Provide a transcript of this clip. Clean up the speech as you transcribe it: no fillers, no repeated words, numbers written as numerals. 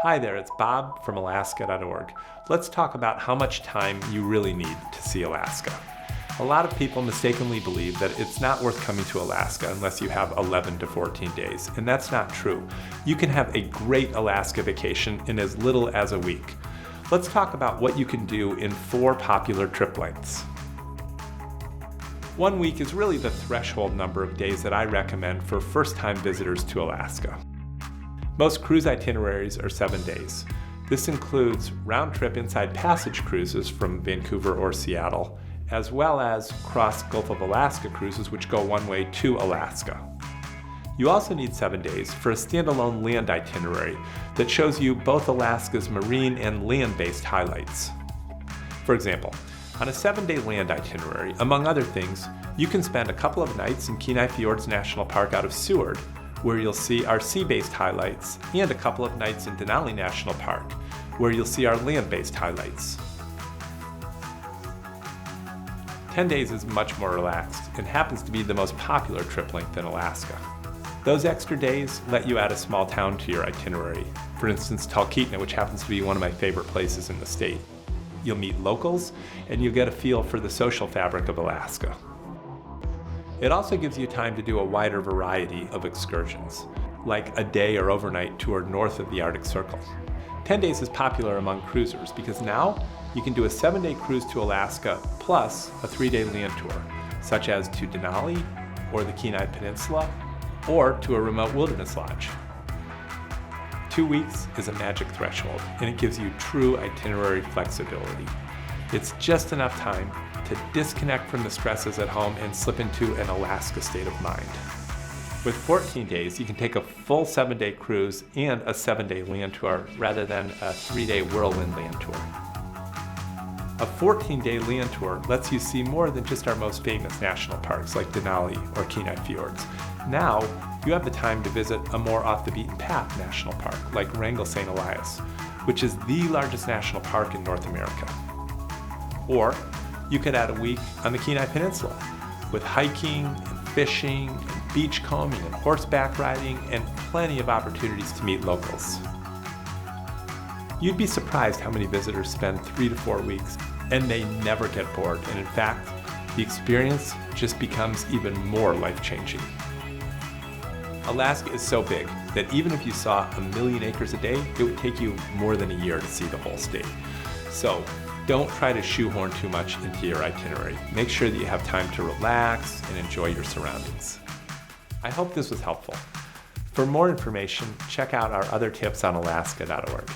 Hi there, it's Bob from Alaska.org. Let's talk about how much time you really need to see Alaska. A lot of people mistakenly believe that it's not worth coming to Alaska unless you have 11 to 14 days, and that's not true. You can have a great Alaska vacation in as little as a week. Let's talk about what you can do in 4 popular trip lengths. 1 week is really the threshold number of days that I recommend for first-time visitors to Alaska. Most cruise itineraries are 7 days. This includes round-trip inside passage cruises from Vancouver or Seattle, as well as cross Gulf of Alaska cruises which go one way to Alaska. You also need 7 days for a standalone land itinerary that shows you both Alaska's marine and land-based highlights. For example, on a 7-day land itinerary, among other things, you can spend a couple of nights in Kenai Fjords National Park out of Seward, where you'll see our sea-based highlights, and a couple of nights in Denali National Park, where you'll see our land-based highlights. 10 days is much more relaxed and happens to be the most popular trip length in Alaska. Those extra days let you add a small town to your itinerary, for instance Talkeetna, which happens to be one of my favorite places in the state. You'll meet locals, and you'll get a feel for the social fabric of Alaska. It also gives you time to do a wider variety of excursions, like a day or overnight tour north of the Arctic Circle. 10 days is popular among cruisers because now you can do a 7-day cruise to Alaska plus a 3-day land tour, such as to Denali or the Kenai Peninsula, or to a remote wilderness lodge. 2 weeks is a magic threshold, and it gives you true itinerary flexibility. It's just enough time to disconnect from the stresses at home and slip into an Alaska state of mind. With 14 days, you can take a full 7-day cruise and a 7-day land tour rather than a 3-day whirlwind land tour. A 14-day land tour lets you see more than just our most famous national parks like Denali or Kenai Fjords. Now, you have the time to visit a more off-the-beaten-path national park like Wrangell St. Elias, which is the largest national park in North America. Or you could add a week on the Kenai Peninsula with hiking and fishing and beach combing and horseback riding and plenty of opportunities to meet locals. You'd be surprised how many visitors spend 3 to 4 weeks and they never get bored, and in fact, the experience just becomes even more life-changing. Alaska is so big that even if you saw 1,000,000 acres a day, it would take you more than a year to see the whole state. So don't try to shoehorn too much into your itinerary. Make sure that you have time to relax and enjoy your surroundings. I hope this was helpful. For more information, check out our other tips on Alaska.org.